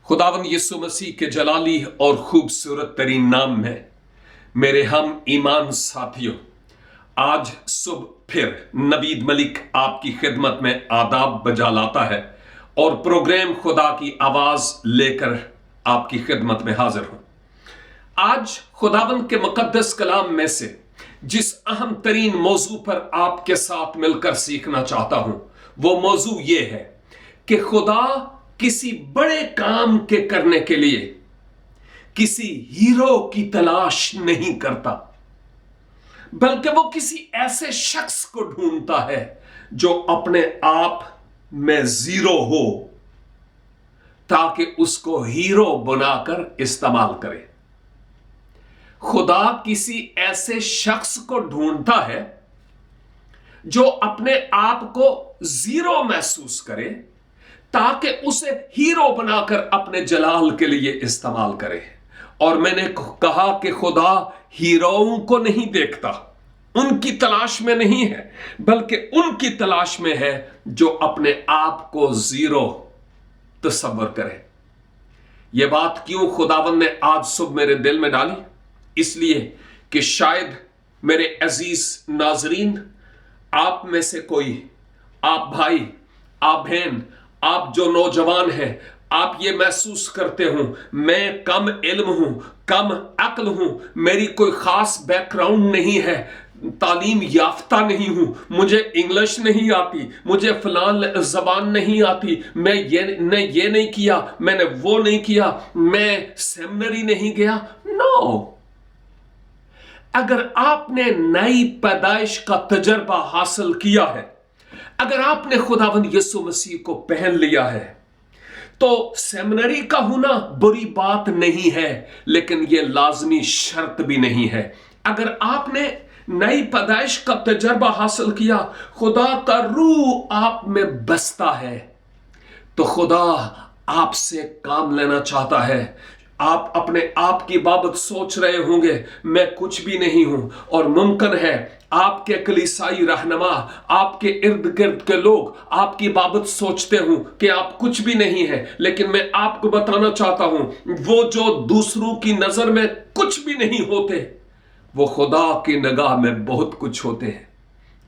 खुदावन यीशु मसीह के जलाली और खूबसूरत तरीन नाम में मेरे हम ईमान साथियों, आज सुबह फिर नवीद मलिक आपकी खिदमत में आदाब बजा लाता है और प्रोग्राम खुदा की आवाज लेकर आपकी खिदमत में हाजिर हूं। आज खुदावन के मुकद्दस कलाम में से जिस अहम तरीन मौजू पर आपके साथ मिलकर सीखना चाहता हूं, वो मौजू ये है कि खुदा किसी बड़े काम के करने के लिए किसी हीरो की तलाश नहीं करता, बल्कि वो किसी ऐसे शख्स को ढूंढता है जो अपने आप में जीरो हो, ताकि उसको हीरो बनाकर इस्तेमाल करे। खुदा किसी ऐसे शख्स को ढूंढता है जो अपने आप को जीरो महसूस करे, ताकि उसे हीरो बनाकर अपने जलाल के लिए इस्तेमाल करे। और मैंने कहा कि खुदा हीरोओं को नहीं देखता, उनकी तलाश में नहीं है, बल्कि उनकी तलाश में है जो अपने आप को जीरो तस्वर करे। यह बात क्यों खुदावन ने आज सुबह मेरे दिल में डाली? इसलिए कि शायद मेरे अजीज नाजरीन, आप में से कोई, आप भाई, आप बहन, आप जो नौजवान हैं, आप ये महसूस करते हो मैं कम इल्म हूं, कम अक्ल हूं, मेरी कोई खास बैकग्राउंड नहीं है, तालीम याफ्ता नहीं हूं, मुझे इंग्लिश नहीं आती, मुझे फलान जबान नहीं आती, मैं ये नहीं किया, मैंने वो नहीं किया, मैं सेमिनरी नहीं गया। नो, अगर आपने नई पैदाइश का तजर्बा हासिल किया है, अगर आपने खुदावंद यीशु मसीह को पहन लिया है, तो सेमिनरी का होना बुरी बात नहीं है, लेकिन यह लाजमी शर्त भी नहीं है। अगर आपने नई पैदाइश का तजर्बा हासिल किया, खुदा का रूह आप में बसता है, तो खुदा आपसे काम लेना चाहता है। आप अपने आप की बाबत सोच रहे होंगे मैं कुछ भी नहीं हूं, और मुमकिन है आपके कलीसाई रहनुमा, आपके इर्द गिर्द के लोग आपकी बाबत सोचते हूं कि आप कुछ भी नहीं है। लेकिन मैं आपको बताना चाहता हूं, वो जो दूसरों की नजर में कुछ भी नहीं होते, वो खुदा की निगाह में बहुत कुछ होते हैं।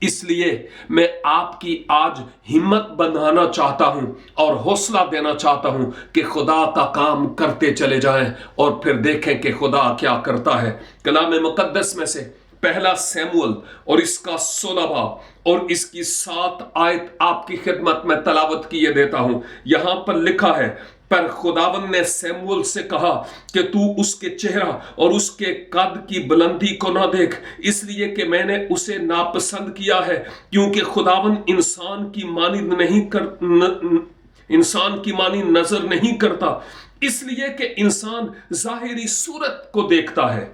इसलिए मैं आपकी आज हिम्मत बंधाना चाहता हूं और हौसला देना चाहता हूं कि खुदा का काम करते चले जाएं और फिर देखें कि खुदा क्या करता है। कलाम मुकद्दस में से पहला सैमुअल और इसका 16 बाब और इसकी 7 आयत आपकी खिदमत में तलावत किए देता हूं। यहां पर लिखा है, पर खुदावन ने सैमुअल से कहा कि तू उसके चेहरा और उसके कद की बुलंदी को ना देख, इसलिए कि मैंने उसे नापसंद किया है, क्योंकि खुदावन इंसान की मानी नजर नहीं करता, इसलिए कि इंसान जाहिरी सूरत को देखता है,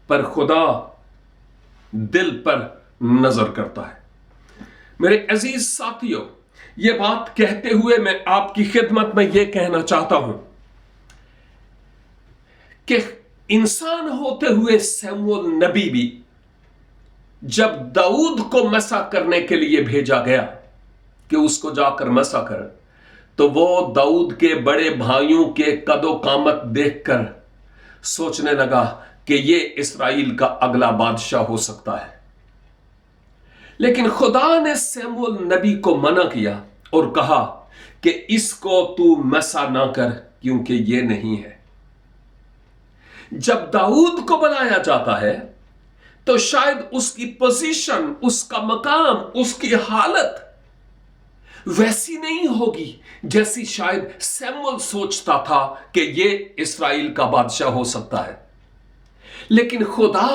पर खुदा दिल पर नजर करता है। मेरे अजीज साथियों, यह बात कहते हुए मैं आपकी खिदमत में यह कहना चाहता हूं कि इंसान होते हुए सैमुअल नबी भी जब दाऊद को मसा करने के लिए भेजा गया कि उसको जाकर मसा कर, तो वो दाऊद के बड़े भाइयों के कदो कामत देखकर सोचने लगा कि ये इस्राएल का अगला बादशाह हो सकता है। लेकिन खुदा ने सैमुअल नबी को मना किया और कहा कि इसको तू मसा ना कर, क्योंकि ये नहीं है। जब दाऊद को बनाया जाता है तो शायद उसकी पोजीशन, उसका मकाम, उसकी हालत वैसी नहीं होगी जैसी शायद सैमुअल सोचता था कि ये इस्राएल का बादशाह हो सकता है। लेकिन खुदा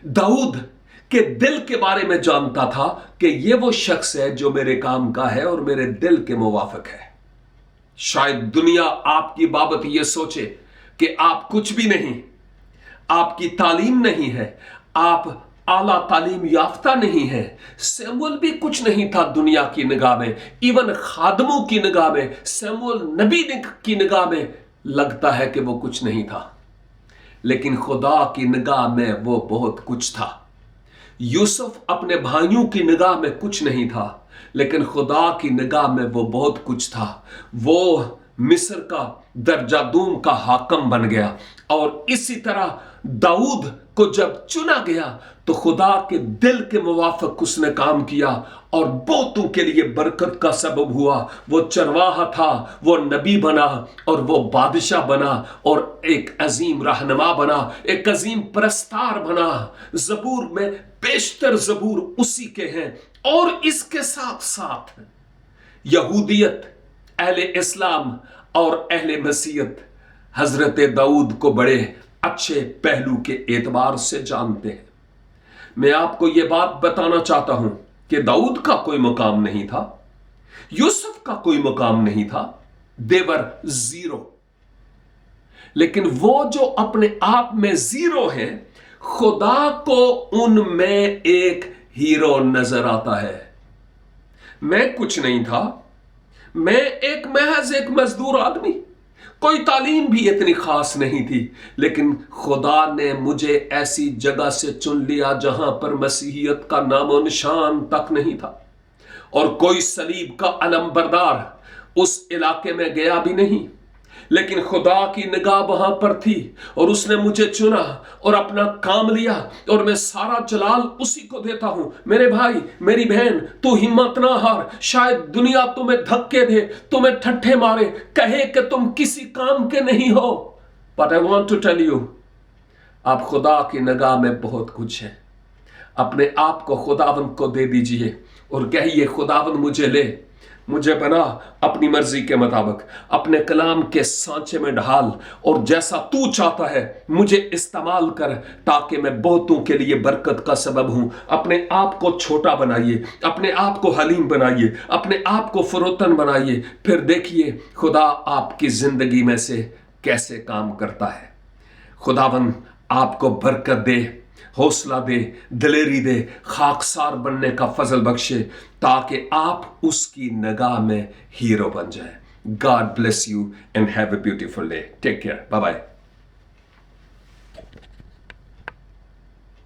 दाऊद के दिल के बारे में जानता था कि ये वो शख्स है जो मेरे काम का है और मेरे दिल के मुवाफिक है। शायद दुनिया आपकी बाबत ये सोचे कि आप कुछ भी नहीं, आपकी तालीम नहीं है, आप आला तालीम याफ्ता नहीं है। सैमुअल भी कुछ नहीं था दुनिया की निगाह में, इवन खादमों की निगाह में, सैमुअल नबी की निगाह में लगता है कि वो कुछ नहीं था, लेकिन खुदा की निगाह में वो बहुत कुछ था। यूसुफ अपने भाइयों की निगाह में कुछ नहीं था, लेकिन खुदा की निगाह में वो बहुत कुछ था। वो मिस्र का दर्जादूम का हाकम बन गया। और इसी तरह दाऊद को जब चुना गया तो खुदा के दिल के मुवाफिक उसने काम किया और बहुतों के लिए बरकत का सबब हुआ। वो चरवाहा था, वो नबी बना और वो बादशाह बना और एक अजीम रहनुमा बना, एक अजीम परस्तार बना। ज़बूर में बेशतर ज़बूर उसी के हैं। और इसके साथ साथ यहूदियत, अहले इस्लाम और अहले मसीहत हजरत दाऊद को बड़े अच्छे पहलू के एतबार से जानते हैं। मैं आपको यह बात बताना चाहता हूं कि दाऊद का कोई मुकाम नहीं था, यूसुफ का कोई मुकाम नहीं था, देवर जीरो। लेकिन वो जो अपने आप में जीरो है, खुदा को उनमें एक हीरो नजर आता है। मैं कुछ नहीं था, मैं एक महज एक मजदूर आदमी, कोई तालीम भी इतनी खास नहीं थी, लेकिन खुदा ने मुझे ऐसी जगह से चुन लिया जहां पर मसीहियत का नामो निशान तक नहीं था और कोई सलीब का अलम बरदार उस इलाके में गया भी नहीं। लेकिन खुदा की निगाह वहां पर थी और उसने मुझे चुना और अपना काम लिया और मैं सारा जलाल उसी को देता हूं। मेरे भाई, मेरी बहन, तू हिम्मत ना हार। शायद दुनिया तुम्हें धक्के दे, तुम्हें ठट्ठे मारे, कहे कि तुम किसी काम के नहीं हो, but I want to tell you, आप खुदा की निगाह में बहुत कुछ है। अपने आप को खुदावन को दे दीजिए और कहिए, खुदावन मुझे ले, मुझे बना अपनी मर्जी के मुताबिक, अपने कलाम के सांचे में ढाल और जैसा तू चाहता है मुझे इस्तेमाल कर, ताकि मैं बहुतों के लिए बरकत का सबब हूं। अपने आप को छोटा बनाइए, अपने आप को हलीम बनाइए, अपने आप को फरोतन बनाइए, फिर देखिए खुदा आपकी जिंदगी में से कैसे काम करता है। खुदावन आपको बरकत दे, हौसला दे, दिलेरी दे, खाकसार बनने का फजल बख्शे, ताकि आप उसकी निगाह में हीरो बन जाए। God bless you and have a beautiful day. Take care. Bye bye.